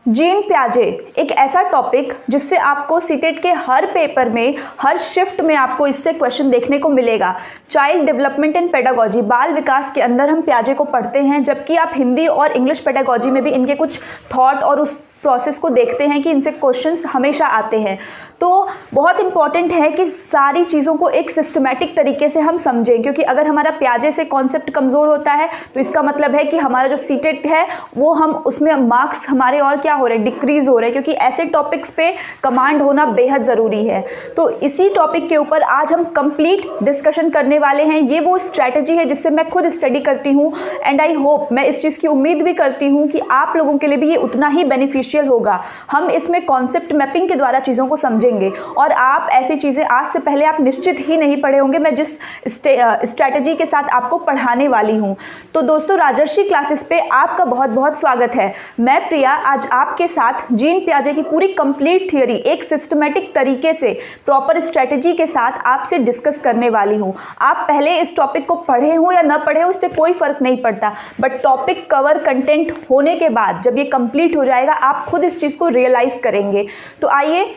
Gene प्याजे एक ऐसा topic जिससे आपको सीटेट के हर पेपर में, हर शिफ्ट में आपको इससे क्वेश्चन देखने को मिलेगा। चाइल्ड डेवलपमेंट एंड पेडागोजी, बाल विकास के अंदर हम प्याजे को पढ़ते हैं, जबकि आप हिंदी और इंग्लिश पेडागोजी में भी इनके कुछ थॉट और उस प्रोसेस को देखते हैं कि इनसे क्वेश्चंस हमेशा आते हैं। तो बहुत इंपॉर्टेंट है कि सारी चीज़ों को एक सिस्टमैटिक तरीके से हम समझें, क्योंकि अगर हमारा प्याजे से कॉन्सेप्ट कमज़ोर होता है तो इसका मतलब है कि हमारा जो सीटेट है वो हम उसमें मार्क्स हमारे और क्या हो रहे हैं, डिक्रीज़ हो रहे हैं, क्योंकि ऐसे टॉपिक्स पे कमांड होना बेहद ज़रूरी है। तो इसी टॉपिक के ऊपर आज हम कंप्लीट डिस्कशन करने वाले हैं। ये वो स्ट्रैटेजी है जिससे मैं खुद स्टडी करती हूँ एंड आई होप, मैं इस चीज़ की उम्मीद भी करती हूँ कि आप लोगों के लिए भी ये उतना ही बेनिफिशियल होगा। हम इसमें कॉन्सेप्ट मैपिंग के द्वारा चीज़ों को समझेंगे और आप ऐसी चीज़ें आज से पहले आप निश्चित ही नहीं पढ़े होंगे, मैं जिस स्ट्रैटेजी के साथ आपको पढ़ाने वाली हूं। तो दोस्तों, राजर्षि क्लासेस पे आपका बहुत बहुत स्वागत है। मैं प्रिया आज आपके साथ जीन प्याजे की पूरी कंप्लीट थियरी एक सिस्टमैटिक तरीके से प्रॉपर स्ट्रैटेजी के साथ आपसे डिस्कस करने वाली हूं। आप पहले इस टॉपिक को पढ़े हो या न पढ़े हो इससे कोई फर्क नहीं पड़ता, बट टॉपिक कवर कंटेंट होने के बाद जब ये कंप्लीट हो जाएगा आप खुद इस चीज़ को रियलाइज़ करेंगे। तो आइए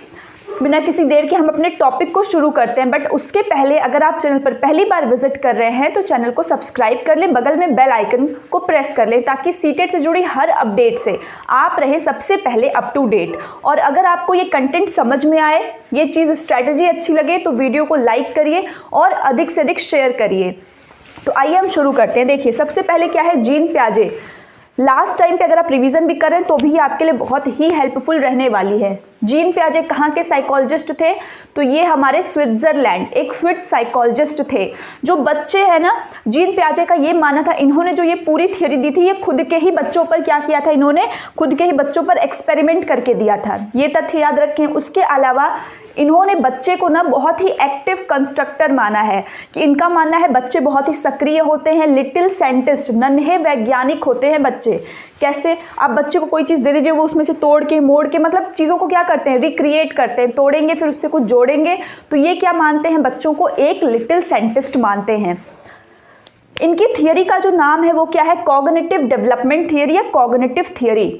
बिना किसी देर के हम अपने टॉपिक को शुरू करते हैं। बट उसके पहले अगर आप चैनल पर पहली बार विजिट कर रहे हैं तो चैनल को सब्सक्राइब कर लें, बगल में बेल आइकन को प्रेस कर लें ताकि सीटेट से जुड़ी हर अपडेट से आप रहे सबसे पहले अप टू डेट। और अगर आपको ये कंटेंट समझ में आए, ये चीज़ स्ट्रैटेजी अच्छी लगे तो वीडियो को लाइक करिए और अधिक से अधिक शेयर करिए। तो आइए हम शुरू करते हैं। देखिए, सबसे पहले क्या है जीन प्याजे। लास्ट टाइम पे अगर आप रिवीजन भी करें तो भी आपके लिए बहुत ही हेल्पफुल रहने वाली है। जीन प्याजे कहाँ के साइकोलॉजिस्ट थे? तो ये हमारे स्विट्जरलैंड एक स्विस साइकोलॉजिस्ट थे। जो बच्चे हैं ना, जीन प्याजे का ये मानना था, इन्होंने जो ये पूरी थियरी दी थी ये खुद के ही बच्चों पर क्या किया था, इन्होंने खुद के ही बच्चों पर एक्सपेरिमेंट करके दिया था। ये तथ्य याद रखें। उसके अलावा इन्होंने बच्चे को ना बहुत ही एक्टिव कंस्ट्रक्टर माना है, कि इनका मानना है बच्चे बहुत ही सक्रिय होते हैं, लिटिल साइंटिस्ट, नन्हे वैज्ञानिक होते हैं बच्चे। कैसे? आप बच्चे को कोई चीज़ दे दीजिए, वो उसमें से तोड़ के मोड़ के मतलब चीज़ों को क्या करते हैं, रिक्रिएट करते हैं, तोड़ेंगे फिर उससे कुछ जोड़ेंगे। तो ये क्या मानते हैं, बच्चों को एक लिटिल साइंटिस्ट मानते हैं। इनकी थियरी का जो नाम है वो क्या है, कॉग्निटिव डेवलपमेंट थियरी या कॉग्निटिव थियरी।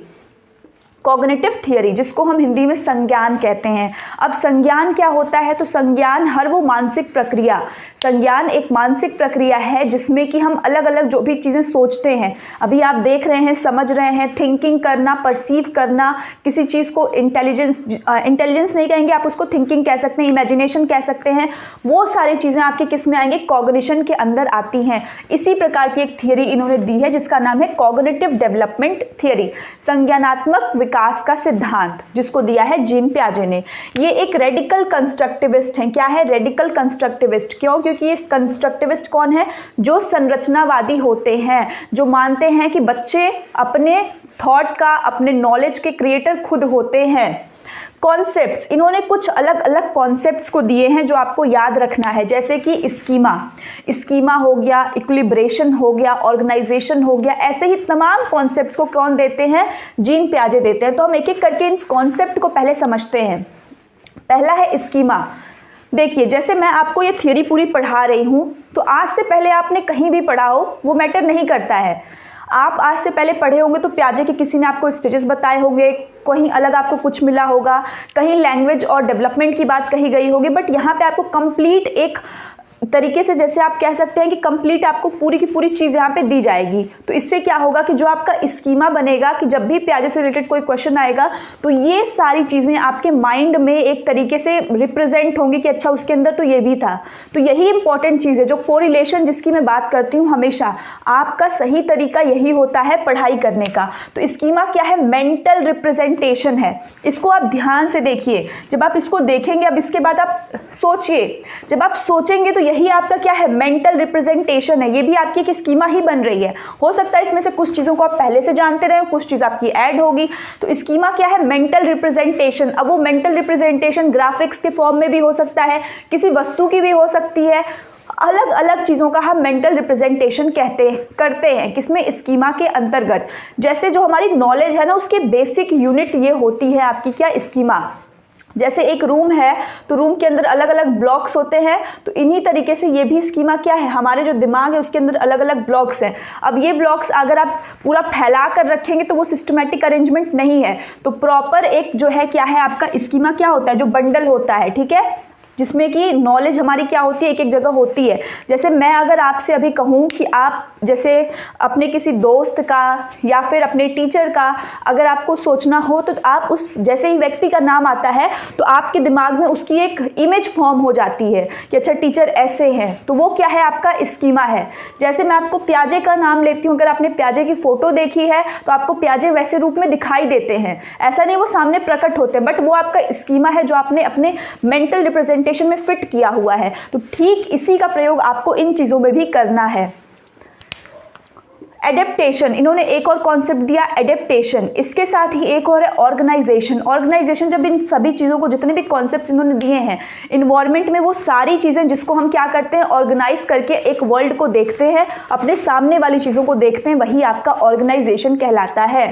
कॉग्निटिव थियरी जिसको हम हिंदी में संज्ञान कहते हैं। अब संज्ञान क्या होता है? तो संज्ञान हर वो मानसिक प्रक्रिया, संज्ञान एक मानसिक प्रक्रिया है जिसमें कि हम अलग अलग जो भी चीज़ें सोचते हैं, अभी आप देख रहे हैं, समझ रहे हैं, थिंकिंग करना, परसीव करना, किसी चीज़ को इंटेलिजेंस नहीं कहेंगे आप, उसको थिंकिंग कह सकते हैं, इमेजिनेशन कह सकते हैं, वो सारी चीज़ें आपके किस में आएंगे, कॉग्निशन के अंदर आती हैं। इसी प्रकार की एक थियरी इन्होंने दी है जिसका नाम है कॉग्निटिव डेवलपमेंट थियरी, संज्ञानात्मक विकास का सिद्धांत, जिसको दिया है जीन प्याजे ने। ये एक रेडिकल कंस्ट्रक्टिविस्ट हैं। क्या है? Radical constructivist. क्यों? क्योंकि ये कंस्ट्रक्टिविस्ट कौन है? जो संरचनावादी होते हैं, जो मानते हैं कि बच्चे अपने थॉट का, अपने नॉलेज के क्रिएटर खुद होते हैं। कॉन्सेप्ट्स, इन्होंने कुछ अलग अलग कॉन्सेप्ट्स को दिए हैं जो आपको याद रखना है, जैसे कि स्कीमा हो गया, इक्विलिब्रेशन हो गया, ऑर्गेनाइजेशन हो गया। ऐसे ही तमाम कॉन्सेप्ट्स को कौन देते हैं? जीन प्याजे देते हैं। तो हम एक एक करके इन कॉन्सेप्ट को पहले समझते हैं। पहला है स्कीमा। देखिए, जैसे मैं आपको ये थियरी पूरी पढ़ा रही हूँ तो आज से पहले आपने कहीं भी पढ़ा हो वो मैटर नहीं करता है। आप आज से पहले पढ़े होंगे तो प्याजे के किसी ने आपको स्टेजेस बताए होंगे, कहीं अलग आपको कुछ मिला होगा, कहीं लैंग्वेज और डेवलपमेंट की बात कही गई होगी, बट यहाँ पे आपको कंप्लीट एक तरीके से, जैसे आप कह सकते हैं कि कंप्लीट आपको पूरी की पूरी चीज़ यहाँ पे दी जाएगी। तो इससे क्या होगा कि जो आपका स्कीमा बनेगा कि जब भी प्याजे से रिलेटेड कोई क्वेश्चन आएगा तो ये सारी चीज़ें आपके माइंड में एक तरीके से रिप्रेजेंट होंगी कि अच्छा उसके अंदर तो ये भी था। तो यही इंपॉर्टेंट चीज़ है, जो कोरिलेशन जिसकी मैं बात करती हूँ, हमेशा आपका सही तरीका यही होता है पढ़ाई करने का। तो स्कीमा क्या है? मेंटल रिप्रेजेंटेशन है। इसको आप ध्यान से देखिए। जब आप इसको देखेंगे, अब इसके बाद आप सोचिए, जब आप सोचेंगे तो यही आपका क्या है? मेंटल रिप्रेजेंटेशन है। ये भी आपकी एक स्कीमा ही बन रही है। हो सकता है इसमें से कुछ चीज़ों को आप पहले से जानते रहे, कुछ चीज़ आपकी ऐड होगी। तो स्कीमा क्या है? Mental representation. अब वो मेंटल रिप्रेजेंटेशन ग्राफिक्स के फॉर्म में भी हो सकता है, किसी वस्तु की भी हो सकती है, अलग अलग चीज़ों का हम मेंटल रिप्रेजेंटेशन करते हैं किसमें? स्कीमा के अंतर्गत। जैसे जो हमारी नॉलेज है ना, उसकी बेसिक यूनिट ये होती है आपकी क्या? स्कीमा। जैसे एक रूम है तो रूम के अंदर अलग अलग ब्लॉक्स होते हैं, तो इन्हीं तरीके से ये भी स्कीमा क्या है, हमारे जो दिमाग है उसके अंदर अलग अलग ब्लॉक्स हैं। अब ये ब्लॉक्स अगर आप पूरा फैला कर रखेंगे तो वो सिस्टमेटिक अरेंजमेंट नहीं है। तो प्रॉपर एक जो है क्या है आपका स्कीमा क्या होता है, जो बंडल होता है, ठीक है, जिसमें कि नॉलेज हमारी क्या होती है, एक एक जगह होती है। जैसे मैं अगर आपसे अभी कहूँ कि आप जैसे अपने किसी दोस्त का या फिर अपने टीचर का अगर आपको सोचना हो, तो आप उस जैसे ही व्यक्ति का नाम आता है तो आपके दिमाग में उसकी एक इमेज फॉर्म हो जाती है कि अच्छा टीचर ऐसे हैं, तो वो क्या है आपका स्कीमा है। जैसे मैं आपको प्याजे का नाम लेती हूँ, अगर आपने प्याजे की फ़ोटो देखी है तो आपको प्याजे वैसे रूप में दिखाई देते हैं, ऐसा नहीं वो सामने प्रकट होते हैं, बट वो आपका स्कीमा है जो आपने अपने मेंटल रिप्रेजेंटेशन में फिट किया हुआ है। तो ठीक इसी का प्रयोग आपको इन चीजों में भी करना है। एडेप्टेशन, इन्होंने एक और कॉन्सेप्ट दिया एडेप्टेशन, इसके साथ ही एक और है ऑर्गेनाइजेशन। ऑर्गेनाइजेशन जब इन सभी चीज़ों को, जितने भी कॉन्सेप्ट इन्होंने दिए हैं इन्वायरमेंट में, वो सारी चीज़ें जिसको हम क्या करते हैं ऑर्गेनाइज करके एक वर्ल्ड को देखते हैं, अपने सामने वाली चीज़ों को देखते हैं, वही आपका ऑर्गेनाइजेशन कहलाता है।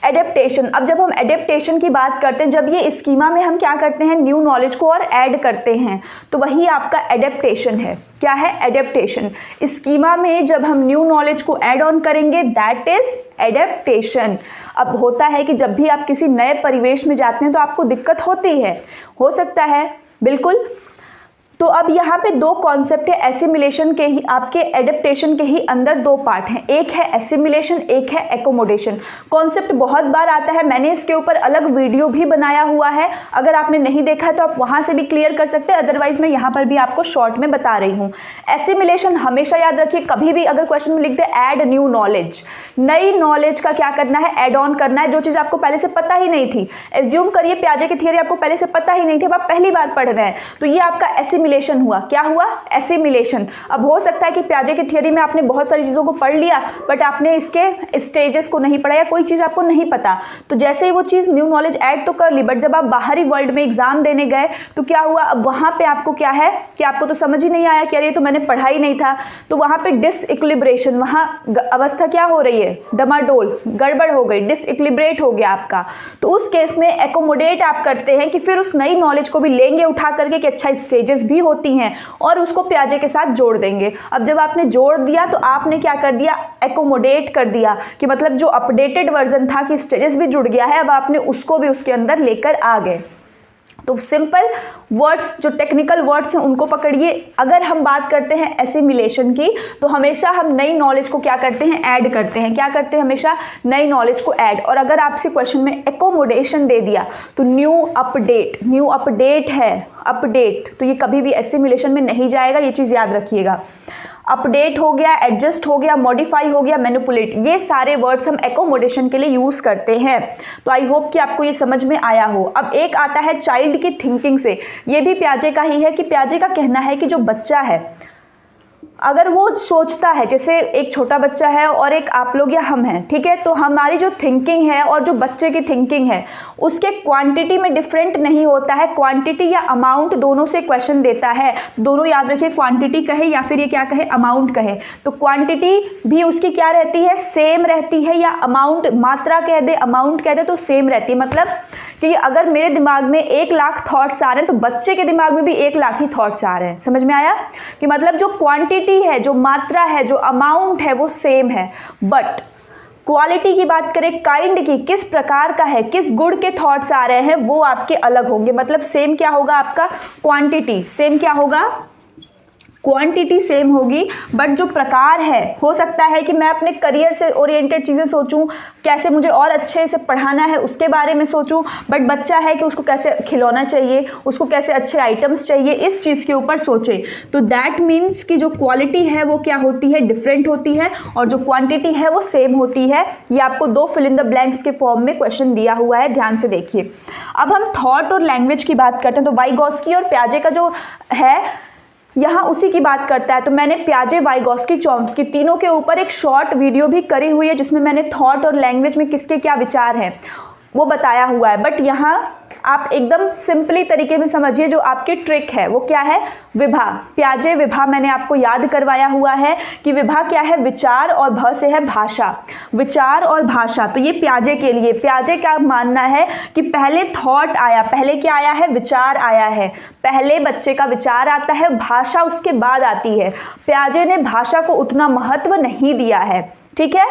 एडेप्टेशन, अब जब हम एडेप्टेशन की बात करते हैं, जब ये स्कीमा में हम क्या करते हैं न्यू नॉलेज को और ऐड करते हैं, तो वही आपका एडेप्टेशन है। क्या है एडेप्टेशन, स्कीमा में जब हम न्यू नॉलेज को ऐड ऑन करेंगे दैट इज एडेप्टेशन। अब होता है कि जब भी आप किसी नए परिवेश में जाते हैं तो आपको दिक्कत होती है, हो सकता है, बिल्कुल। तो अब यहाँ पे दो कॉन्सेप्ट है एसिमिलेशन के ही, आपके एडेप्टेशन के ही अंदर दो पार्ट हैं, एक है एसिमिलेशन, एक है एकोमोडेशन। कॉन्सेप्ट बहुत बार आता है, मैंने इसके ऊपर अलग वीडियो भी बनाया हुआ है, अगर आपने नहीं देखा है तो आप वहाँ से भी क्लियर कर सकते हैं, अदरवाइज मैं यहाँ पर भी आपको शॉर्ट में बता रही हूँ। एसिमिलेशन हमेशा याद रखिए, कभी भी अगर क्वेश्चन में लिख दे ऐड न्यू नॉलेज, नई नॉलेज का क्या करना है ऐड ऑन करना है, जो चीज़ आपको पहले से पता ही नहीं थी। एज्यूम करिए प्याजे की थियरी आपको पहले से पता ही नहीं थी, अब आप पहली बार पढ़ रहे हैं, तो ये आपका एसिमिलेशन हुआ। क्या हुआ, एसिमिलेशन। अब हो सकता है कि प्याजे की थियरी में आपने बहुत सारी चीजों को पढ़ लिया बट आपने इसके स्टेजेस को नहीं पढ़ा या कोई चीज आपको नहीं पता, तो जैसे ही वो चीज न्यू नॉलेज ऐड तो कर ली, बट जब आप बाहरी वर्ल्ड में एग्जाम देने गए तो क्या हुआ, अब वहां पे आपको क्या है कि आपको तो समझ ही नहीं आया कि अरे तो मैंने पढ़ा ही नहीं था, तो वहां पे डिसइक्विलिब्रेशन, वहां अवस्था क्या हो रही है, डमाडोल, गड़बड़ हो गई, डिसइक्विलिब्रेट हो गया आपका। तो उस केस में एकोमोडेट आप करते हैं कि फिर उस नई नॉलेज को भी लेंगे उठा करके कि अच्छा स्टेजेस भी होती हैं और उसको प्याजे के साथ जोड़ देंगे। अब जब आपने जोड़ दिया तो आपने क्या कर दिया, एकोमोडेट कर दिया, कि मतलब जो अपडेटेड वर्जन था कि स्टेजेस भी जुड़ गया है, अब आपने उसको भी उसके अंदर लेकर आ गए। तो सिंपल वर्ड्स, जो टेक्निकल वर्ड्स हैं उनको पकड़िए। अगर हम बात करते हैं एसिमिलेशन की, तो हमेशा हम नई नॉलेज को क्या करते हैं ऐड करते हैं, क्या करते हैं हमेशा नई नॉलेज को ऐड। और अगर आपसे क्वेश्चन में एकोमोडेशन दे दिया तो न्यू अपडेट है, अपडेट, तो ये कभी भी एसिमिलेशन में नहीं जाएगा, ये चीज़ याद रखिएगा। अपडेट हो गया, एडजस्ट हो गया, मॉडिफाई हो गया, मैनिपुलेट, ये सारे वर्ड्स हम एकोमोडेशन के लिए यूज करते हैं। तो आई होप कि आपको ये समझ में आया हो। अब एक आता है चाइल्ड की थिंकिंग से, ये भी प्याजे का ही है कि प्याजे का कहना है कि जो बच्चा है अगर वो सोचता है, जैसे एक छोटा बच्चा है और एक आप लोग या हम हैं, ठीक है, तो हमारी जो थिंकिंग है और जो बच्चे की थिंकिंग है उसके क्वांटिटी में डिफरेंट नहीं होता है, क्वांटिटी या अमाउंट दोनों से क्वेश्चन देता है, दोनों याद रखिए, क्वांटिटी कहे या फिर ये क्या कहे अमाउंट कहे, तो क्वांटिटी भी उसकी क्या रहती है सेम रहती है, या अमाउंट मात्रा कह दे अमाउंट कह दे तो सेम रहती है। मतलब कि अगर मेरे दिमाग में 1 लाख थॉट्स आ रहे हैं तो बच्चे के दिमाग में भी 1 लाख ही थॉट्स आ रहे हैं। समझ में आया कि मतलब जो क्वांटिटी है, जो मात्रा है, जो अमाउंट है वो सेम है, बट क्वालिटी की बात करें, काइंड की, किस प्रकार का है, किस गुण के थॉट्स आ रहे हैं वो आपके अलग होंगे। मतलब सेम क्या होगा आपका क्वांटिटी, सेम क्या होगा क्वांटिटी सेम होगी, बट जो प्रकार है, हो सकता है कि मैं अपने करियर से ओरिएंटेड चीज़ें सोचूं, कैसे मुझे और अच्छे से पढ़ाना है उसके बारे में सोचूं, बट बच्चा है कि उसको कैसे खिलौना चाहिए, उसको कैसे अच्छे आइटम्स चाहिए, इस चीज़ के ऊपर सोचे। तो दैट मीन्स कि जो क्वालिटी है वो क्या होती है डिफरेंट होती है, और जो क्वांटिटी है वो सेम होती है। ये आपको 2 फिल इन द ब्लैंक्स के फॉर्म में क्वेश्चन दिया हुआ है, ध्यान से देखिए। अब हम थॉट और लैंग्वेज की बात करते हैं, तो वाइगॉस्की और प्याजे का जो है यहाँ उसी की बात करता है। तो मैंने प्याजे, वाइगॉस्की, चॉम्स्की तीनों के ऊपर एक शॉर्ट वीडियो भी करी हुई है जिसमें मैंने थॉट और लैंग्वेज में किसके क्या विचार हैं वो बताया हुआ है। बट यहाँ आप एकदम सिंपली तरीके में समझिए, जो आपकी ट्रिक है वो क्या है, विभा, प्याजे विभा मैंने आपको याद करवाया हुआ है कि विभा क्या है, विचार, और भ से है भाषा, विचार और भाषा। तो ये प्याजे के लिए, प्याजे का मानना है कि पहले थॉट आया, पहले क्या आया है, विचार आया है, पहले बच्चे का विचार आता है, भाषा उसके बाद आती है। प्याजे ने भाषा को उतना महत्व नहीं दिया है, ठीक है।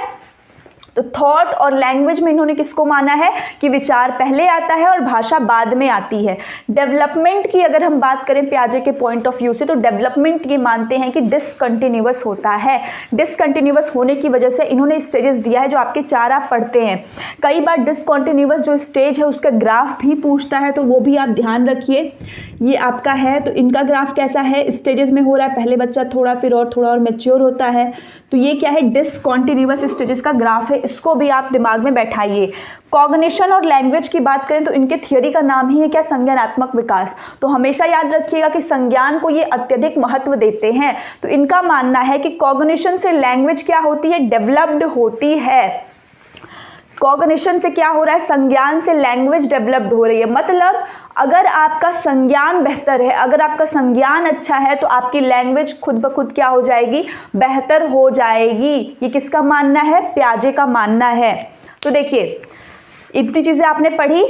तो थॉट और लैंग्वेज में इन्होंने किसको माना है कि विचार पहले आता है और भाषा बाद में आती है। डेवलपमेंट की अगर हम बात करें प्याजे के पॉइंट ऑफ व्यू से, तो डेवलपमेंट ये मानते हैं कि डिसकंटिन्यूअस होता है। डिसकंटिन्यूअस होने की वजह से इन्होंने स्टेजेस दिया है जो आपके 4 आप पढ़ते हैं। कई बार डिसकंटिन्यूअस जो स्टेज है उसका ग्राफ भी पूछता है, तो वो भी आप ध्यान रखिए। ये आपका है, तो इनका ग्राफ कैसा है, स्टेजेस में हो रहा है, पहले बच्चा थोड़ा, फिर और थोड़ा और मैच्योर होता है। तो ये क्या है, डिसकंटिन्यूअस स्टेजेस का ग्राफ है, इसको भी आप दिमाग में बैठाइए। कॉग्निशन और लैंग्वेज की बात करें तो इनके थियोरी का नाम ही है क्या, संज्ञानात्मक विकास। तो हमेशा याद रखिएगा कि संज्ञान को ये अत्यधिक महत्व देते हैं। तो इनका मानना है कि कॉग्निशन से लैंग्वेज क्या होती है, डेवलप्ड होती है। कॉग्निशन से क्या हो रहा है, संज्ञान से लैंग्वेज डेवलप्ड हो रही है। मतलब अगर आपका संज्ञान बेहतर है, अगर आपका संज्ञान अच्छा है, तो आपकी लैंग्वेज खुद ब खुद क्या हो जाएगी, बेहतर हो जाएगी। ये किसका मानना है, प्याजे का मानना है। तो देखिए इतनी चीज़ें आपने पढ़ी,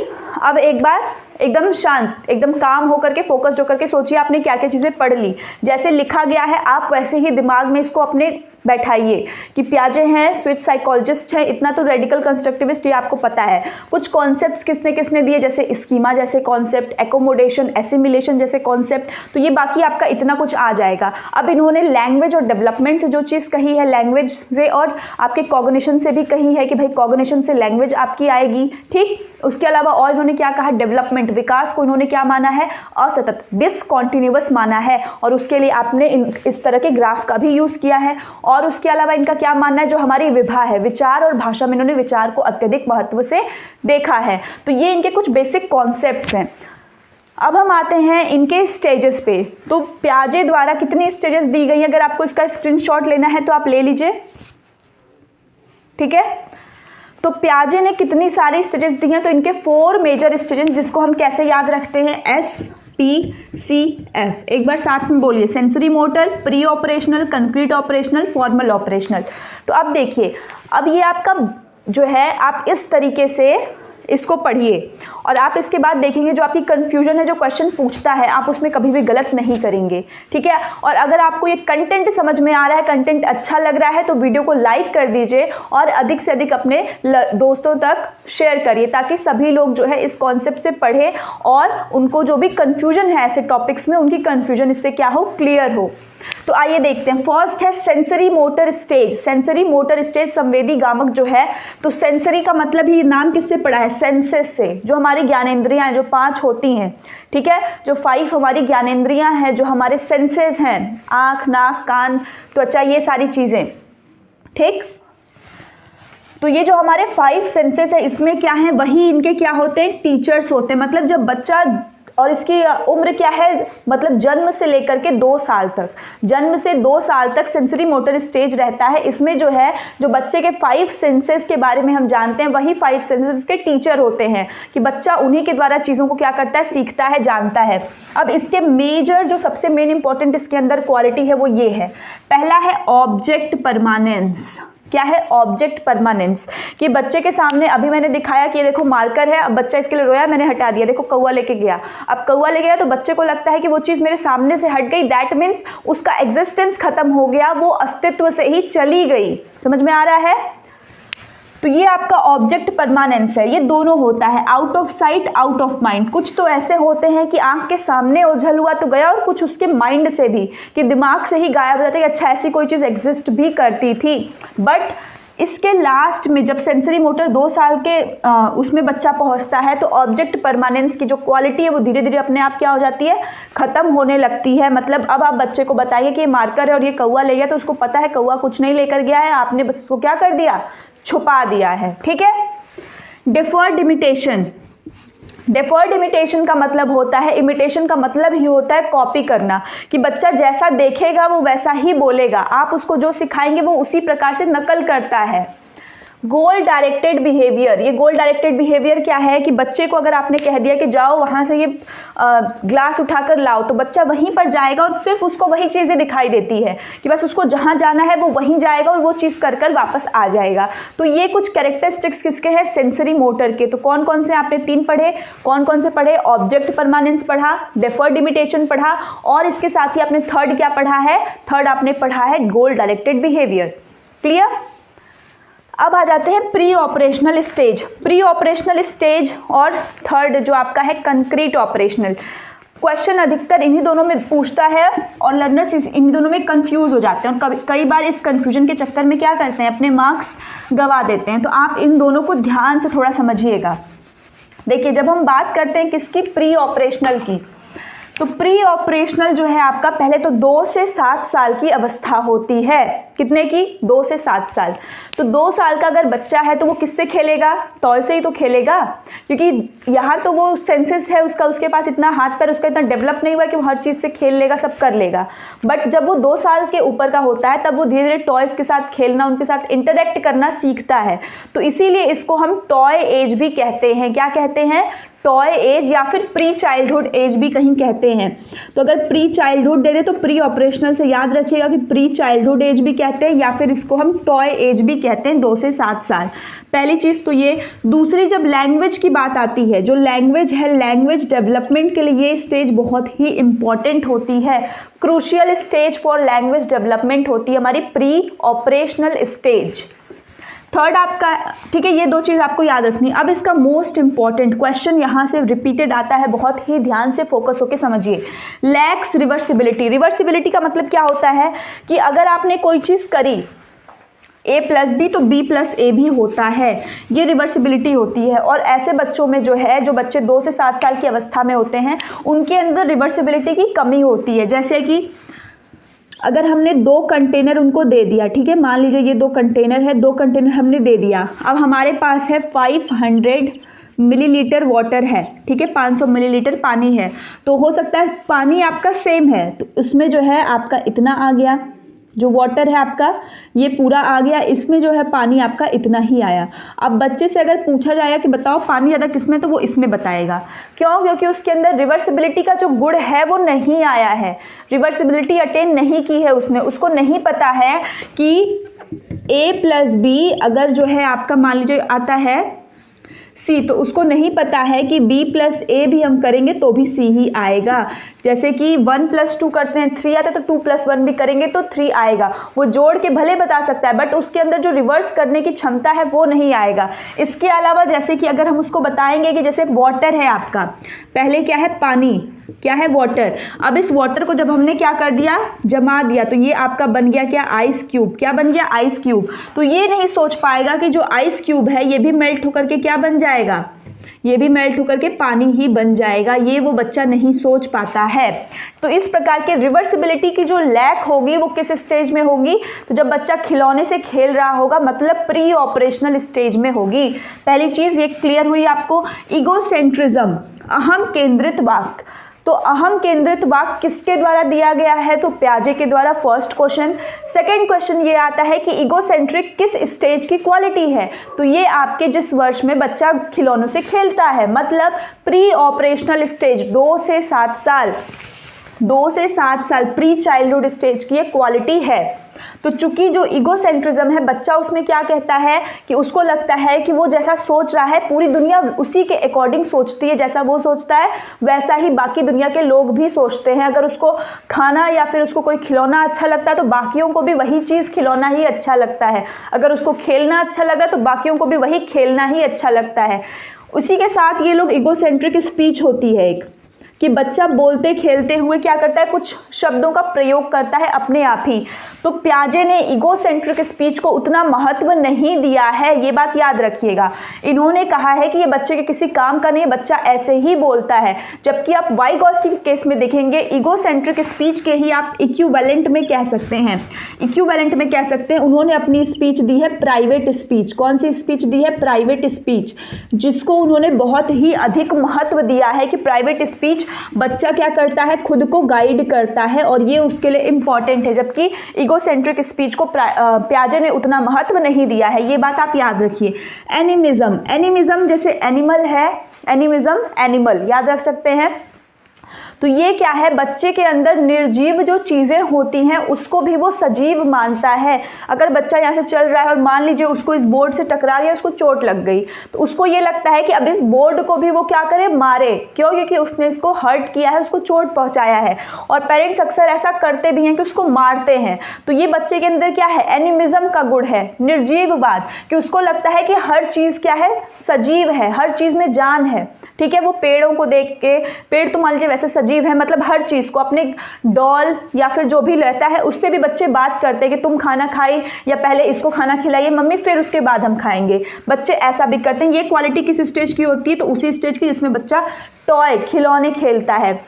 अब एक बार एकदम शांत, एकदम काम होकर के, फोकस्ड होकर के सोचिए आपने क्या क्या चीज़ें पढ़ ली। जैसे लिखा गया है आप वैसे ही दिमाग में इसको अपने बैठाइए कि प्याजे हैं स्विच साइकोलॉजिस्ट हैं, इतना तो रेडिकल कंस्ट्रक्टिविस्ट ये आपको पता है। कुछ कॉन्सेप्ट्स किसने किसने दिए, जैसे स्कीमा जैसे कॉन्सेप्ट, एकोमोडेशन, एसिमिलेशन जैसे कॉन्सेप्ट, तो ये बाकी आपका इतना कुछ आ जाएगा। अब इन्होंने लैंग्वेज और डेवलपमेंट से जो चीज़ कही है, लैंग्वेज से और आपके कॉग्निशन से भी कही है कि भाई कॉग्निशन से लैंग्वेज आपकी आएगी, ठीक। उसके अलावा और इन्होंने क्या कहा, डेवलपमेंट, विकास को इन्होंने क्या माना है, असतत, डिसकॉन्टिन्यूअस माना है, और उसके लिए आपने इस तरह के ग्राफ का भी यूज़ किया है। और उसके अलावा इनका क्या मानना है, जो हमारी विभा है, विचार और भाषा में इन्होंने विचार को अत्यधिक महत्व से देखा है। तो ये इनके कुछ बेसिक कॉन्सेप्ट्स हैं। अब हम आते हैं इनके स्टेजेस पे। तो प्याजे द्वारा कितनी स्टेजेस दी गई, अगर आपको इसका स्क्रीनशॉट लेना है तो आप ले लीजिए, ठीक है। तो प्याजे ने कितनी सारी स्टेजेस दी हैं, तो इनके 4 मेजर स्टेजेस, जिसको हम कैसे याद रखते हैं, SPCF। एक बार साथ में बोलिए, sensory motor, pre operational, concrete operational, formal operational. तो अब देखिए, अब ये आपका जो है, आप इस तरीके से इसको पढ़िए और आप इसके बाद देखेंगे जो आपकी कंफ्यूजन है, जो क्वेश्चन पूछता है, आप उसमें कभी भी गलत नहीं करेंगे, ठीक है। और अगर आपको ये कंटेंट समझ में आ रहा है, कंटेंट अच्छा लग रहा है, तो वीडियो को लाइक कर दीजिए और अधिक से अधिक अपने दोस्तों तक शेयर करिए, ताकि सभी लोग जो है इस कॉन्सेप्ट से पढ़ें और उनको जो भी कंफ्यूजन है ऐसे टॉपिक्स में, उनकी कंफ्यूजन इससे क्या हो, क्लियर हो। तो आइए देखते हैं। फर्स्ट है sensory motor stage. Sensory motor stage संवेदी गामक जो है, तो सेंसरी का मतलब ही नाम किससे पड़ा है, सेंसेस से, जो हमारी ज्ञानेंद्रियां हैं, जो 5 होती हैं, ठीक है। जो 5 हमारी ज्ञानेंद्रियां हैं, जो हमारे सेंसेस हैं, आंख, नाक, कान, त्वचा, ये सारी चीजें, ठीक। तो ये जो हमारे 5 सेंसेस है, इसमें क्या है, वही इनके क्या होते हैं, टीचर्स होते हैं। मतलब जब बच्चा, और इसकी उम्र क्या है, मतलब जन्म से लेकर के 2 साल तक, जन्म से 2 साल तक सेंसरी मोटर स्टेज रहता है। इसमें जो है, जो बच्चे के 5 सेंसेस के बारे में हम जानते हैं, वही 5 सेंसेस के टीचर होते हैं, कि बच्चा उन्हीं के द्वारा चीज़ों को क्या करता है, सीखता है, जानता है। अब इसके मेजर, जो सबसे मेन इंपॉर्टेंट इसके अंदर क्वालिटी है, वो ये है। पहला है ऑब्जेक्ट परमानेंस। क्या है, ऑब्जेक्ट परमानेंस, कि बच्चे के सामने, अभी मैंने दिखाया कि ये देखो मार्कर है, अब बच्चा इसके लिए रोया, मैंने हटा दिया, देखो कौवा लेके गया। अब कौवा ले गया तो बच्चे को लगता है कि वो चीज़ मेरे सामने से हट गई, दैट मीन्स उसका एग्जिस्टेंस खत्म हो गया, वो अस्तित्व से ही चली गई। समझ में आ रहा है। तो ये आपका ऑब्जेक्ट परमानेंस है। ये दोनों होता है, out of site, out of mind. कुछ तो ऐसे होते हैं कि आंख के सामने ओझल हुआ तो गया, और कुछ उसके माइंड से भी, कि दिमाग से ही गायब हो जाता है कि अच्छा ऐसी कोई चीज़ एग्जिस्ट भी करती थी। बट इसके लास्ट में जब सेंसरी मोटर 2 साल के उसमें बच्चा पहुंचता है, तो ऑब्जेक्ट परमानेंस की जो क्वालिटी है वो धीरे धीरे अपने आप क्या हो जाती है, खत्म होने लगती है। मतलब अब आप बच्चे को बताइए कि ये मार्कर है और ये कौवा ले गया, तो उसको पता है कौवा कुछ नहीं लेकर गया है, आपने बस उसको क्या कर दिया, छुपा दिया है, ठीक है। Deferred imitation. डिफर्ड इमिटेशन का मतलब होता है, इमिटेशन का मतलब ही होता है कॉपी करना, कि बच्चा जैसा देखेगा वो वैसा ही बोलेगा, आप उसको जो सिखाएंगे वो उसी प्रकार से नकल करता है। गोल डायरेक्टेड बिहेवियर, ये गोल डायरेक्टेड बिहेवियर क्या है कि बच्चे को अगर आपने कह दिया कि जाओ वहाँ से ये ग्लास उठाकर लाओ, तो बच्चा वहीं पर जाएगा और सिर्फ उसको वही चीज़ें दिखाई देती है कि बस उसको जहाँ जाना है वो वहीं जाएगा और वो चीज़ कर कर वापस आ जाएगा। तो ये कुछ कैरेक्टरिस्टिक्स किसके हैं? सेंसरी मोटर के। तो कौन कौन से आपने 3 पढ़े, कौन कौन से पढ़े? ऑब्जेक्ट परमानेंस पढ़ा, डेफर्ड इमिटेशन पढ़ा, और इसके साथ ही आपने थर्ड क्या पढ़ा है? थर्ड आपने पढ़ा है गोल डायरेक्टेड बिहेवियर। क्लियर? अब आ जाते हैं pre operational stage. Pre operational stage और थर्ड जो आपका है कंक्रीट ऑपरेशनल। क्वेश्चन अधिकतर इन्हीं दोनों में पूछता है और लर्नर्स इन दोनों में कंफ्यूज हो जाते हैं और कई बार इस कंफ्यूजन के चक्कर में क्या करते हैं, अपने मार्क्स गंवा देते हैं। तो आप इन दोनों को ध्यान से थोड़ा समझिएगा। देखिए, जब हम बात करते हैं किसकी? प्री ऑपरेशनल की, तो प्री ऑपरेशनल जो है आपका पहले तो 2 से 7 साल की अवस्था होती है। कितने की? 2 से 7 साल। तो 2 साल का अगर बच्चा है तो वो किससे खेलेगा? टॉय से ही तो खेलेगा, क्योंकि यहाँ तो वो सेंसेस है उसका, उसके पास इतना हाथ पैर उसका इतना डेवलप नहीं हुआ कि वो हर चीज़ से खेल लेगा, सब कर लेगा। बट जब वो 2 साल के ऊपर का होता है तब वो धीरे धीरे टॉयज़ के साथ खेलना, उनके साथ इंटरेक्ट करना सीखता है। तो इसीलिए इसको हम टॉय एज भी कहते हैं। क्या कहते हैं? टॉय एज, या फिर प्री चाइल्डहुड एज भी कहीं कहते हैं। तो अगर प्री चाइल्डहुड दे दे तो प्री ऑपरेशनल से याद रखिएगा कि प्री चाइल्डहुड एज भी कहते हैं या फिर इसको हम टॉय एज भी कहते हैं, 2 से 7 साल। पहली चीज़ तो ये। दूसरी, जब लैंग्वेज की बात आती है, जो लैंग्वेज है, लैंग्वेज डेवलपमेंट के लिए ये स्टेज बहुत ही इंपॉर्टेंट होती है। Crucial stage for language development होती है हमारी प्री ऑपरेशनल स्टेज। थर्ड आपका, ठीक है, ये 2 चीज़ आपको याद रखनी। अब इसका मोस्ट इंपॉर्टेंट क्वेश्चन यहाँ से रिपीटेड आता है, बहुत ही ध्यान से फोकस होकर समझिए। लैक्स रिवर्सिबिलिटी। रिवर्सिबिलिटी का मतलब क्या होता है कि अगर आपने कोई चीज़ करी A+B तो B+A भी होता है, ये रिवर्सिबिलिटी होती है। और ऐसे बच्चों में जो है, जो बच्चे 2 से 7 साल की अवस्था में होते हैं, उनके अंदर रिवर्सिबिलिटी की कमी होती है। जैसे कि अगर हमने 2 कंटेनर उनको दे दिया, ठीक है, मान लीजिए ये 2 कंटेनर है, 2 कंटेनर हमने दे दिया। अब हमारे पास है 500 मिलीलीटर वाटर है, ठीक है, 500 मिलीलीटर पानी है। तो हो सकता है पानी आपका सेम है, तो उसमें जो है आपका इतना आ गया, जो वाटर है आपका ये पूरा आ गया, इसमें जो है पानी आपका इतना ही आया। अब बच्चे से अगर पूछा जाएगा कि बताओ पानी ज़्यादा किसमें, तो वो इसमें बताएगा। क्यों? क्योंकि उसके अंदर रिवर्सिबिलिटी का जो गुण है वो नहीं आया है, रिवर्सिबिलिटी अटेन नहीं की है उसने। उसको नहीं पता है कि A+B अगर जो है आपका मान लीजिए आता है C, तो उसको नहीं पता है कि B+A भी हम करेंगे तो भी C ही आएगा। जैसे कि 1+2 करते हैं 3 आता है, तो 2+1 भी करेंगे तो 3 आएगा। वो जोड़ के भले बता सकता है, बट उसके अंदर जो रिवर्स करने की क्षमता है वो नहीं आएगा। इसके अलावा जैसे कि अगर हम उसको बताएंगे कि जैसे वाटर है आपका, पहले क्या है? पानी, क्या है? वाटर। अब इस वाटर को जब हमने क्या कर दिया? जमा दिया, तो ये आपका बन गया क्या? Ice cube. क्या बन गया? Ice cube. तो ये नहीं सोच पाएगा कि जो आइस क्यूब है ये भी मेल्ट होकर के क्या बन जाएगा? ये भी मेल्ट होकर के पानी ही बन जाएगा। ये वो बच्चा नहीं सोच पाता है। तो इस प्रकार के रिवर्सिबिलिटी की जो लैक होगी वो किस स्टेज में होगी? तो जब बच्चा खिलौने से खेल रहा होगा, मतलब प्री ऑपरेशनल स्टेज में होगी। पहली चीज़ ये क्लियर हुई आपको। ईगोसेंट्रिज्म, अहम केंद्रित वाक्य। तो अहम केंद्रित वाक्य किसके द्वारा दिया गया है? तो पियाजे के द्वारा। First question. सेकंड क्वेश्चन ये आता है कि ईगोसेंट्रिक किस स्टेज की क्वालिटी है? तो ये आपके जिस वर्ष में बच्चा खिलौनों से खेलता है, मतलब प्री ऑपरेशनल स्टेज, 2 से 7 साल, 2 से 7 साल प्री चाइल्डहुड स्टेज की ये क्वालिटी है। तो चूंकि जो ईगोसेंट्रिज्म है, बच्चा उसमें क्या कहता है कि उसको लगता है कि वो जैसा सोच रहा है पूरी दुनिया उसी के अकॉर्डिंग सोचती है, जैसा वो सोचता है वैसा ही बाकी दुनिया के लोग भी सोचते हैं। अगर उसको खाना या फिर उसको कोई खिलौना अच्छा लगता है तो बाकियों को भी वही चीज़ खिलौना ही अच्छा लगता है। अगर उसको खेलना अच्छा लग रहा है तो बाकियों को भी वही खेलना ही अच्छा लगता है। उसी के साथ ये लोग ईगोसेंट्रिक स्पीच होती है एक, कि बच्चा बोलते खेलते हुए क्या करता है? कुछ शब्दों का प्रयोग करता है अपने आप ही। तो पियाजे ने ईगोसेंट्रिक स्पीच को उतना महत्व नहीं दिया है, ये बात याद रखिएगा। इन्होंने कहा है कि ये बच्चे के किसी काम का नहीं है, बच्चा ऐसे ही बोलता है। जबकि आप वाइगॉस्की के केस में देखेंगे, ईगोसेंट्रिक स्पीच के ही आप इक्विवेलेंट में कह सकते हैं, इक्विवेलेंट में कह सकते हैं। उन्होंने अपनी स्पीच दी है प्राइवेट स्पीच। कौन सी स्पीच दी है? प्राइवेट स्पीच, जिसको उन्होंने बहुत ही अधिक महत्व दिया है कि प्राइवेट स्पीच बच्चा क्या करता है, खुद को गाइड करता है और ये उसके लिए इम्पॉर्टेंट है, जबकि ईगोसेंट्रिक स्पीच को पियाजे ने उतना महत्व नहीं दिया है। ये बात आप याद रखिए। एनिमिज्म, एनिमिज्म जैसे एनिमल है, एनिमिज्म एनिमल याद रख सकते हैं। तो ये क्या है, बच्चे के अंदर निर्जीव जो चीज़ें होती हैं उसको भी वो सजीव मानता है। अगर बच्चा यहाँ से चल रहा है और मान लीजिए उसको इस बोर्ड से टकरा गया, उसको चोट लग गई, तो उसको ये लगता है कि अब इस बोर्ड को भी वो क्या करे, मारे। क्यों? क्योंकि उसने इसको हर्ट किया है, उसको चोट पहुँचाया है। और पेरेंट्स अक्सर ऐसा करते भी हैं कि उसको मारते हैं। तो ये बच्चे के अंदर क्या है, एनिमिज्म का गुण है, निर्जीववाद, कि उसको लगता है कि हर चीज़ क्या है, सजीव है, हर चीज़ में जान है। ठीक है, वो पेड़ों को देख के, पेड़ तो मान लीजिए वैसे सजीव है, मतलब हर चीज़ को, अपने डॉल या फिर जो भी रहता है उससे भी बच्चे बात करते हैं कि तुम खाना खाई, या पहले इसको खाना खिलाइए मम्मी, फिर उसके बाद हम खाएंगे। बच्चे ऐसा भी करते हैं। ये क्वालिटी किस स्टेज की होती है, तो उसी स्टेज की जिसमें बच्चा टॉय, खिलौने खेलता है।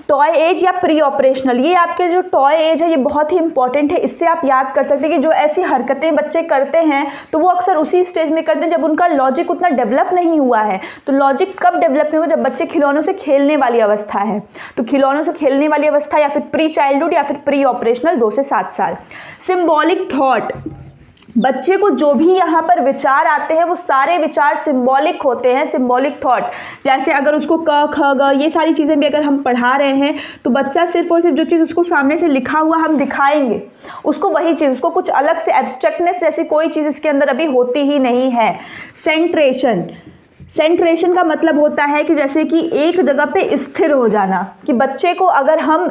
टॉय एज या प्री ऑपरेशनल, ये आपके जो टॉय एज है ये बहुत ही इंपॉर्टेंट है। इससे आप याद कर सकते हैं कि जो ऐसी हरकतें बच्चे करते हैं तो वो अक्सर उसी स्टेज में करते हैं जब उनका लॉजिक उतना डेवलप नहीं हुआ है। तो लॉजिक कब डेवलप नहीं हुआ, जब बच्चे खिलौनों से खेलने वाली अवस्था है। तो खिलौनों से खेलने वाली अवस्था या फिर प्री चाइल्डहुड या फिर प्री ऑपरेशनल 2 से 7 साल। सिंबॉलिक थॉट, बच्चे को जो भी यहाँ पर विचार आते हैं वो सारे विचार सिंबॉलिक होते हैं, सिंबॉलिक थॉट। जैसे अगर उसको क ख ग ये सारी चीज़ें भी अगर हम पढ़ा रहे हैं तो बच्चा सिर्फ और सिर्फ जो चीज़ उसको सामने से लिखा हुआ हम दिखाएंगे उसको वही चीज़, उसको कुछ अलग से एब्स्ट्रैक्टनेस जैसी कोई चीज़ इसके अंदर अभी होती ही नहीं है। सेंट्रेशन, सेंट्रेशन का मतलब होता है कि जैसे कि एक जगह पे स्थिर हो जाना, कि बच्चे को अगर हम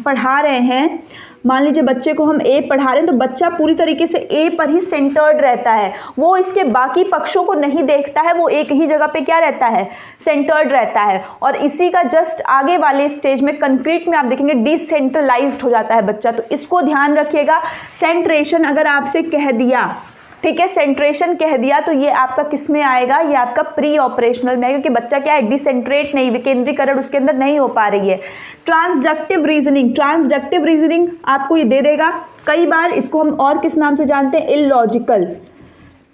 पढ़ा रहे हैं, मान लीजिए बच्चे को हम ए पढ़ा रहे हैं तो बच्चा पूरी तरीके से ए पर ही सेंटर्ड रहता है, वो इसके बाकी पक्षों को नहीं देखता है, वो एक ही जगह पे क्या रहता है, सेंटर्ड रहता है। और इसी का जस्ट आगे वाले स्टेज में कंक्रीट में आप देखेंगे डिसेंट्रलाइज्ड हो जाता है बच्चा। तो इसको ध्यान रखिएगा। सेंट्रेशन अगर आपसे कह दिया, ठीक है, सेंट्रेशन कह दिया तो ये आपका किस में आएगा, ये आपका प्री ऑपरेशनल में, क्योंकि बच्चा क्या है, डिसेंट्रेट नहीं, विकेंद्रीकरण उसके अंदर नहीं हो पा रही है। ट्रांसडक्टिव रीजनिंग, ट्रांसडक्टिव रीजनिंग आपको ये दे देगा। कई बार इसको हम और किस नाम से जानते हैं, इलॉजिकल,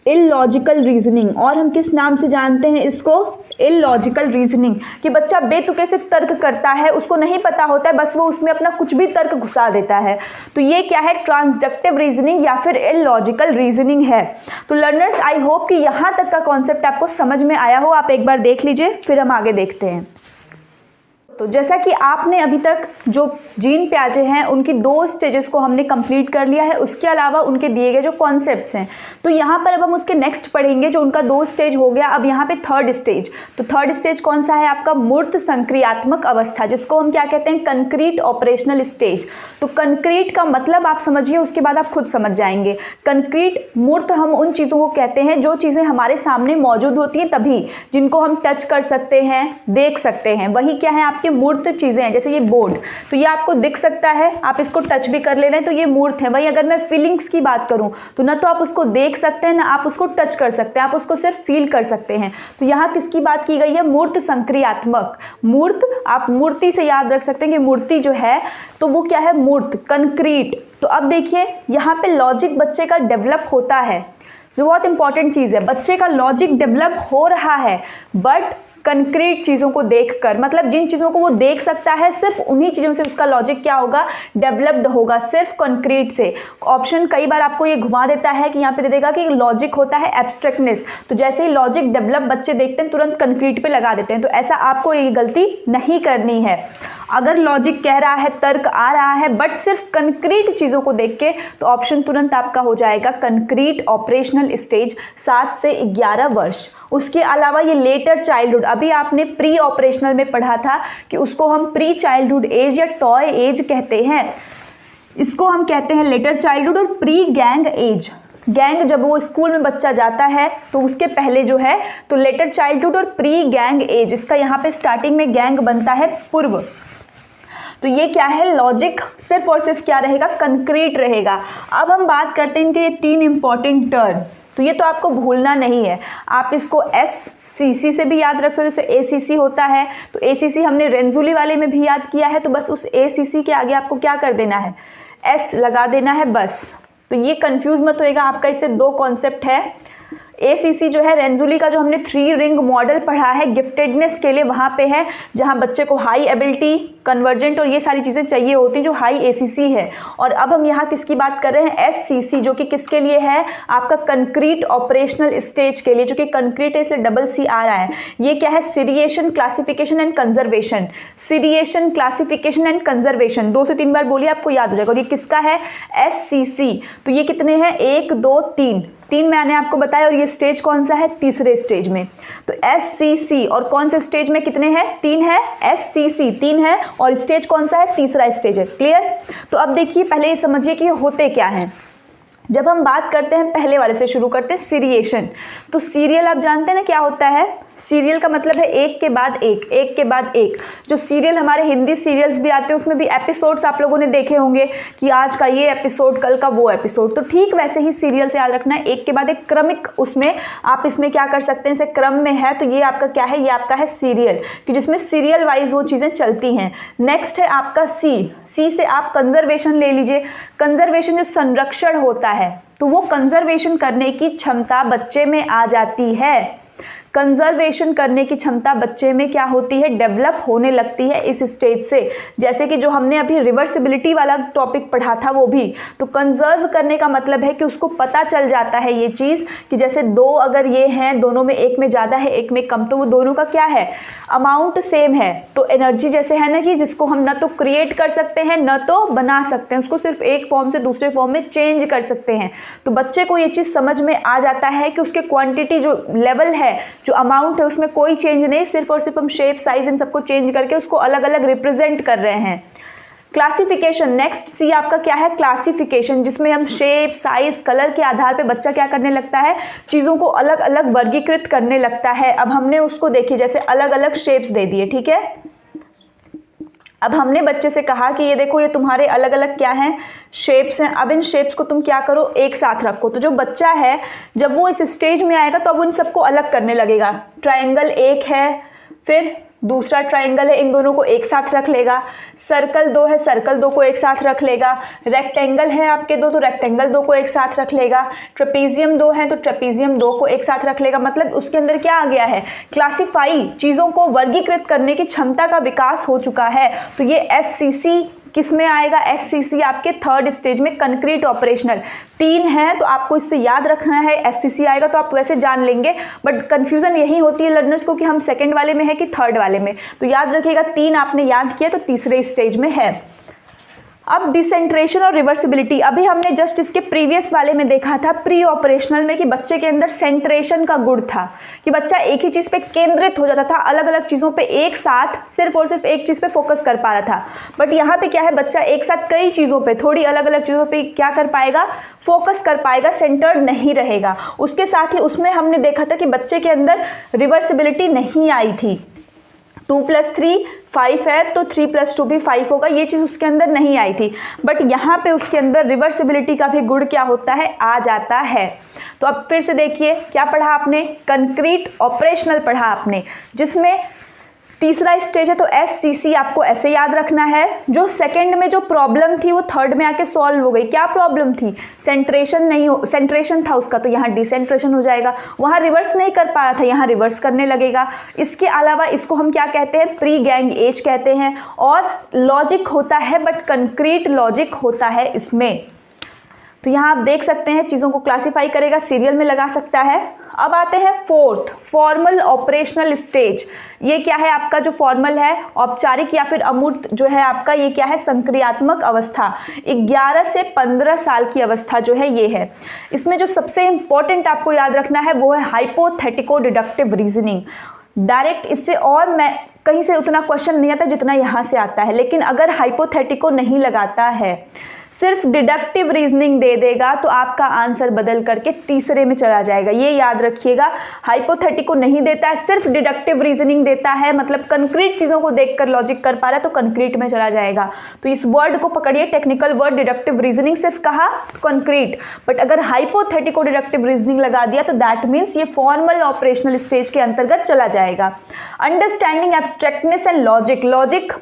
इलॉजिकल रीजनिंग। और हम किस नाम से जानते हैं इसको, इलॉजिकल रीजनिंग, कि बच्चा बेतुके से तर्क करता है, उसको नहीं पता होता है, बस वो उसमें अपना कुछ भी तर्क घुसा देता है। तो ये क्या है, ट्रांसडक्टिव रीजनिंग या फिर इलॉजिकल रीजनिंग है। तो लर्नर्स, आई होप कि यहाँ तक का कॉन्सेप्ट आपको समझ में आया हो। आप एक बार देख लीजिए, फिर हम आगे देखते हैं। तो जैसा कि आपने अभी तक जो जीन पियाजे हैं उनकी 2 स्टेजेस को हमने कंप्लीट कर लिया है, उसके अलावा उनके दिए गए जो कॉन्सेप्ट्स हैं, तो यहाँ पर अब हम उसके नेक्स्ट पढ़ेंगे। जो उनका 2 स्टेज हो गया, अब यहाँ पे 3rd स्टेज। तो 3rd स्टेज कौन सा है आपका, मूर्त संक्रियात्मक अवस्था, जिसको हम क्या कहते हैं, कंक्रीट ऑपरेशनल स्टेज। तो कंक्रीट का मतलब आप समझिए, उसके बाद आप खुद समझ जाएंगे। कंक्रीट, मूर्त हम उन चीज़ों को कहते हैं जो चीज़ें हमारे सामने मौजूद होती हैं तभी, जिनको हम टच कर सकते हैं, देख सकते हैं, वही क्या है आपके मूर्त चीजें हैं। जैसे ये बोर्ड, तो ये आपको दिख सकता है, आप इसको टच भी कर ले रहे हैं तो ये मूर्त है। वही अगर मैं फीलिंग्स की बात करूं तो ना तो आप उसको देख सकते हैं, ना आप उसको टच कर सकते हैं, आप उसको सिर्फ फील कर सकते हैं। तो यहाँ किसकी बात की गई है, मूर्त संक्रियात्मक। मूर्त, आप मूर्ति से याद रख सकते हैं कि मूर्ति जो है तो वो क्या है, मूर्त, कंक्रीट। तो अब देखिए यहाँ पे लॉजिक बच्चे का डेवलप होता है, जो बहुत इंपॉर्टेंट चीज़ है। बच्चे का लॉजिक डेवलप हो रहा है बट कंक्रीट चीज़ों को देखकर, मतलब जिन चीज़ों को वो देख सकता है सिर्फ उन्हीं चीज़ों से उसका लॉजिक क्या होगा, डेवलप्ड होगा, सिर्फ कंक्रीट से। ऑप्शन कई बार आपको ये घुमा देता है कि यहाँ पे दे देगा कि लॉजिक होता है एब्स्ट्रैक्टनेस, तो जैसे ही लॉजिक डेवलप बच्चे देखते हैं तुरंत कंक्रीट पे लगा देते हैं। तो ऐसा आपको ये गलती नहीं करनी है। अगर लॉजिक कह रहा है, तर्क आ रहा है बट सिर्फ कंक्रीट चीज़ों को देख के, तो ऑप्शन तुरंत आपका हो जाएगा कंक्रीट ऑपरेशनल स्टेज 7 से 11 वर्ष। उसके अलावा ये लेटर चाइल्डहुड, अभी आपने प्री ऑपरेशनल में पढ़ा था कि उसको हम प्री चाइल्डहुड एज या टॉय एज कहते हैं, इसको हम कहते हैं लेटर चाइल्डहुड और प्री गैंग एज। गैंग जब वो स्कूल में बच्चा जाता है तो उसके पहले जो है तो लेटर चाइल्डहुड और प्री गैंग एज, इसका यहाँ पे स्टार्टिंग में गैंग बनता है पूर्व। तो ये क्या है, लॉजिक सिर्फ और सिर्फ क्या रहेगा, कंक्रीट रहेगा। अब हम बात करते हैं इनके ये 3 इंपॉर्टेंट टर्म, तो ये तो आपको भूलना नहीं है। आप इसको SCC से भी याद रख सकते हो, जैसे ACC होता है तो ACC हमने रेंजुली वाले में भी याद किया है, तो बस उस ACC के आगे आपको क्या कर देना है, S लगा देना है बस। तो ये कंफ्यूज मत होएगा, आपका इससे 2 कॉन्सेप्ट है, ACC जो है रेंजुली का जो हमने 3 रिंग मॉडल पढ़ा है गिफ्टेडनेस के लिए, वहाँ पे है जहाँ बच्चे को हाई एबिलिटी, कन्वर्जेंट और ये सारी चीज़ें चाहिए होती हैं, जो हाई ACC है। और अब हम यहाँ किसकी बात कर रहे हैं, SCC, जो कि किसके लिए है, आपका कंक्रीट ऑपरेशनल स्टेज के लिए, जो कि कंक्रीट है इसलिए डबल C आ रहा है। ये क्या है, seriation, classification and conservation, seriation, classification and conservation, 2 से 3 बार बोलिए आपको याद हो जाएगा। और ये किसका है, SCC। तो ये कितने हैं, 1 2 3 मैंने आपको बताया, और ये स्टेज कौन सा है, तीसरे स्टेज में। तो SCC, और कौन से स्टेज में कितने हैं, 3 है, SCC 3 है, और स्टेज कौन सा है, तीसरा स्टेज है। क्लियर। तो अब देखिए पहले ये समझिए कि होते क्या हैं। जब हम बात करते हैं, पहले वाले से शुरू करते हैं, सीरिएशन। तो सीरियल आप जानते हैं ना क्या होता है, सीरियल का मतलब है एक के बाद एक, एक के बाद एक। जो सीरियल हमारे हिंदी सीरियल्स भी आते हैं उसमें भी एपिसोड्स आप लोगों ने देखे होंगे कि आज का ये एपिसोड, कल का वो एपिसोड। तो ठीक वैसे ही सीरियल से याद रखना है, एक के बाद एक क्रमिक, उसमें आप इसमें क्या कर सकते हैं, इसे क्रम में है तो ये आपका क्या है, ये आपका है सीरियल, कि जिसमें सीरियल वाइज वो चीज़ें चलती हैं। नेक्स्ट है आपका सी से आप कंजर्वेशन ले लीजिए। कंजर्वेशन जो संरक्षण होता है, तो वो कंजर्वेशन करने की क्षमता बच्चे में आ जाती है। कंजर्वेशन करने की क्षमता बच्चे में क्या होती है, डेवलप होने लगती है इस स्टेज से। जैसे कि जो हमने अभी रिवर्सिबिलिटी वाला टॉपिक पढ़ा था वो भी, तो कंजर्व करने का मतलब है कि उसको पता चल जाता है ये चीज़ कि जैसे 2 अगर ये हैं, दोनों में एक में ज़्यादा है एक में कम, तो वो दोनों का क्या है, अमाउंट सेम है। तो एनर्जी जैसे है ना कि जिसको हम न तो क्रिएट कर सकते हैं न तो बना सकते हैं, उसको सिर्फ एक फॉर्म से दूसरे फॉर्म में चेंज कर सकते हैं। तो बच्चे को ये चीज़ समझ में आ जाता है कि उसके क्वांटिटी जो लेवल है, जो अमाउंट है, उसमें कोई चेंज नहीं, सिर्फ और सिर्फ हम शेप, साइज इन सबको चेंज करके उसको अलग अलग रिप्रेजेंट कर रहे हैं। क्लासिफिकेशन, नेक्स्ट सी आपका क्या है, क्लासिफिकेशन, जिसमें हम शेप, साइज, कलर के आधार पे बच्चा क्या करने लगता है, चीज़ों को अलग अलग वर्गीकृत करने लगता है। अब हमने उसको देखिए जैसे अलग अलग शेप्स दे दिए, ठीक है। अब हमने बच्चे से कहा कि ये देखो ये तुम्हारे अलग अलग क्या हैं, शेप्स हैं। अब इन शेप्स को तुम क्या करो, एक साथ रखो। तो जो बच्चा है जब वो इस स्टेज में आएगा तो अब उन सबको अलग करने लगेगा। ट्रायंगल एक है, फिर दूसरा ट्रायंगल है, इन दोनों को एक साथ रख लेगा। सर्कल 2 है, सर्कल 2 को एक साथ रख लेगा। रेक्टेंगल है आपके 2, तो रेक्टेंगल 2 को एक साथ रख लेगा। ट्रेपीजियम 2 है तो ट्रेपीजियम 2 को एक साथ रख लेगा। मतलब उसके अंदर क्या आ गया है, क्लासिफाई, चीज़ों को वर्गीकृत करने की क्षमता का विकास हो चुका है। तो ये SCC किस में आएगा, SCC आपके 3rd स्टेज में, कंक्रीट ऑपरेशनल। 3 है तो आपको इससे याद रखना है, SCC आएगा तो आप वैसे जान लेंगे, बट कंफ्यूजन यही होती है लर्नर्स को कि हम 2nd वाले में है कि 3rd वाले में। तो याद रखिएगा 3 आपने याद किया तो तीसरे स्टेज में है। अब डिसेंट्रेशन और रिवर्सिबिलिटी, अभी हमने जस्ट इसके प्रीवियस वाले में देखा था प्री ऑपरेशनल में कि बच्चे के अंदर सेंट्रेशन का गुण था, कि बच्चा एक ही चीज़ पे केंद्रित हो जाता था, अलग अलग चीज़ों पे एक साथ सिर्फ और सिर्फ एक चीज़ पे फोकस कर पा रहा था। बट यहाँ पे क्या है, बच्चा एक साथ कई चीज़ों पे, थोड़ी अलग अलग चीज़ों पे क्या कर पाएगा, फोकस कर पाएगा, सेंटर्ड नहीं रहेगा। उसके साथ ही उसमें हमने देखा था कि बच्चे के अंदर रिवर्सिबिलिटी नहीं आई थी। 2 + 3 5 है तो 3 + 2 भी 5 होगा, ये चीज़ उसके अंदर नहीं आई थी। बट यहाँ पे उसके अंदर रिवर्सिबिलिटी का भी गुण क्या होता है, आ जाता है। तो अब फिर से देखिए क्या पढ़ा आपने, कंक्रीट ऑपरेशनल पढ़ा आपने, जिसमें तीसरा स्टेज है तो SCC आपको ऐसे याद रखना है। जो 2nd में जो प्रॉब्लम थी वो 3rd में आके सॉल्व हो गई। क्या प्रॉब्लम थी, सेंट्रेशन नहीं हो, सेंट्रेशन था उसका, तो यहाँ डिसेंट्रेशन हो जाएगा। वहाँ रिवर्स नहीं कर पा रहा था, यहाँ रिवर्स करने लगेगा। इसके अलावा इसको हम क्या कहते हैं, प्री गैंग एज कहते हैं। और लॉजिक होता है बट कंक्रीट लॉजिक होता है इसमें। तो यहाँ आप देख सकते हैं चीज़ों को क्लासिफाई करेगा, सीरियल में लगा सकता है। अब आते हैं 4th, फॉर्मल ऑपरेशनल स्टेज। ये क्या है आपका, जो फॉर्मल है, औपचारिक या फिर अमूर्त जो है आपका, ये क्या है, संक्रियात्मक अवस्था। 11 से 15 साल की अवस्था जो है ये है। इसमें जो सबसे इंपॉर्टेंट आपको याद रखना है वो है हाइपोथेटिको डिडक्टिव रीजनिंग। डायरेक्ट इससे और मैं कहीं से उतना क्वेश्चन नहीं आता जितना यहाँ से आता है, लेकिन अगर हाइपोथेटिको नहीं लगाता है, सिर्फ डिडक्टिव रीजनिंग दे देगा तो आपका आंसर बदल करके तीसरे में चला जाएगा। ये याद रखिएगा, हाइपोथेटिको नहीं देता है, सिर्फ डिडक्टिव रीजनिंग देता है, मतलब कंक्रीट चीज़ों को देखकर लॉजिक कर पा रहा है तो कंक्रीट में चला जाएगा। तो इस वर्ड को पकड़िए, टेक्निकल वर्ड डिडक्टिव रीजनिंग, सिर्फ कहा कंक्रीट, बट अगर हाइपोथेटिको डिडक्टिव रीजनिंग लगा दिया तो दैट मीन्स ये फॉर्मल ऑपरेशनल स्टेज के अंतर्गत चला जाएगा। अंडरस्टैंडिंग एब्स्ट्रैक्टनेस एंड लॉजिक, लॉजिक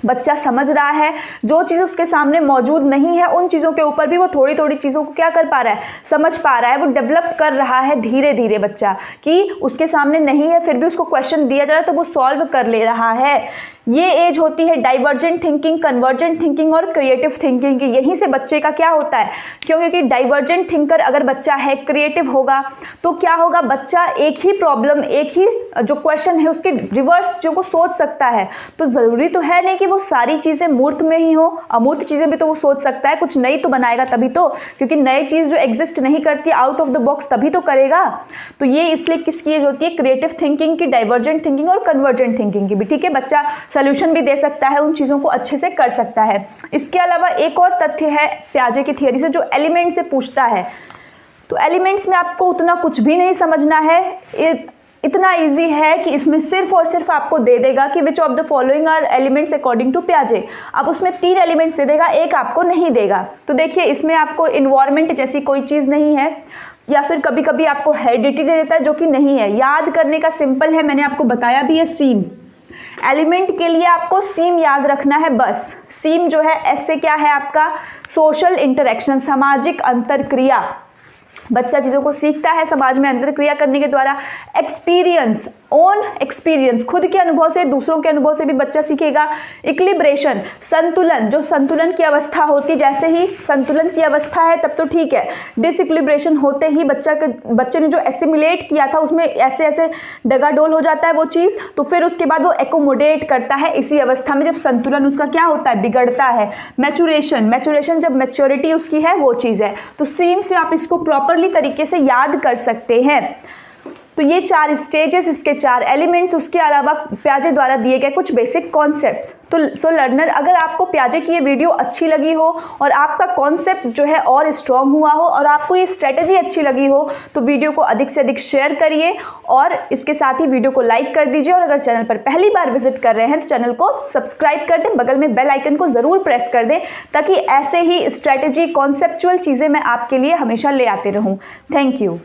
बच्चा समझ रहा है, जो चीज़ उसके सामने मौजूद नहीं है उन चीज़ों के ऊपर भी वो थोड़ी थोड़ी चीज़ों को क्या कर पा रहा है, समझ पा रहा है, वो डेवलप कर रहा है धीरे धीरे बच्चा, कि उसके सामने नहीं है फिर भी उसको क्वेश्चन दिया जा रहा है तो वो सॉल्व कर ले रहा है। ये एज होती है डाइवर्जेंट थिंकिंग, कन्वर्जेंट थिंकिंग और क्रिएटिव थिंकिंग की। यहीं से बच्चे का क्या होता है, क्योंकि डाइवर्जेंट थिंकर अगर बच्चा है, क्रिएटिव होगा तो क्या होगा, बच्चा एक ही प्रॉब्लम, एक ही जो क्वेश्चन है उसके रिवर्स जो को सोच सकता है। तो ज़रूरी तो है नहीं कि वो सारी चीज़ें मूर्त में ही हो, अमूर्त चीज़ें भी तो वो सोच सकता है, कुछ नई तो बनाएगा तभी तो, क्योंकि नई चीज़ जो एग्जिस्ट नहीं करती आउट ऑफ द बॉक्स तभी तो करेगा। तो ये इसलिए किसकी एज होती है, क्रिएटिव थिंकिंग की, डाइवर्जेंट थिंकिंग और कन्वर्जेंट थिंकिंग की भी। ठीक है, बच्चा सोल्यूशन भी दे सकता है, उन चीज़ों को अच्छे से कर सकता है। इसके अलावा एक और तथ्य है पियाजे की थियरी से, जो एलिमेंट से पूछता है। तो एलिमेंट्स में आपको उतना कुछ भी नहीं समझना है, इतना इजी है कि इसमें सिर्फ और सिर्फ आपको दे देगा कि which of the following are elements according to पियाजे। अब उसमें 3 एलिमेंट्स दे देगा, एक आपको नहीं देगा। तो देखिए इसमें आपको इन्वायरमेंट जैसी कोई चीज़ नहीं है, या फिर कभी कभी आपको हेरिडिटी दे देता है जो कि नहीं है। याद करने का सिंपल है, मैंने आपको बताया भी है, सीम। एलिमेंट के लिए आपको सीम याद रखना है बस। सीम जो है एस से क्या है आपका, सोशल इंटरेक्शन, सामाजिक अंतरक्रिया। बच्चा चीज़ों को सीखता है समाज में अंतरक्रिया करने के द्वारा। एक्सपीरियंस, ओन एक्सपीरियंस, खुद के अनुभव से, दूसरों के अनुभव से भी बच्चा सीखेगा। इक्विलिब्रेशन, संतुलन, जो संतुलन की अवस्था होती है, जैसे ही संतुलन की अवस्था है तब तो ठीक है, डिसइक्विलिब्रेशन होते ही बच्चे ने जो एसिमिलेट किया था उसमें ऐसे ऐसे डगाडोल हो जाता है वो चीज़, तो फिर उसके बाद वो एकोमोडेट करता है इसी अवस्था में जब संतुलन उसका क्या होता है, बिगड़ता है। मैचुरेशन, मैचुरेशन जब मैच्योरिटी उसकी है वो चीज़ है। तो सेम से आप इसको प्रॉपरली तरीके से याद कर सकते हैं। तो ये 4 स्टेजेस, इसके 4 एलिमेंट्स, उसके अलावा पियाजे द्वारा दिए गए कुछ बेसिक कॉन्सेप्ट्स। तो सो लर्नर, अगर आपको पियाजे की ये वीडियो अच्छी लगी हो और आपका कॉन्सेप्ट जो है और स्ट्रॉन्ग हुआ हो और आपको ये स्ट्रेटजी अच्छी लगी हो तो वीडियो को अधिक से अधिक शेयर करिए और इसके साथ ही वीडियो को लाइक कर दीजिए। और अगर चैनल पर पहली बार विजिट कर रहे हैं तो चैनल को सब्सक्राइब कर दें, बगल में बेल आइकन को ज़रूर प्रेस कर दें ताकि ऐसे ही स्ट्रेटजी, कॉन्सेप्चुअल चीज़ें मैं आपके लिए हमेशा ले आते रहूँ। Thank you.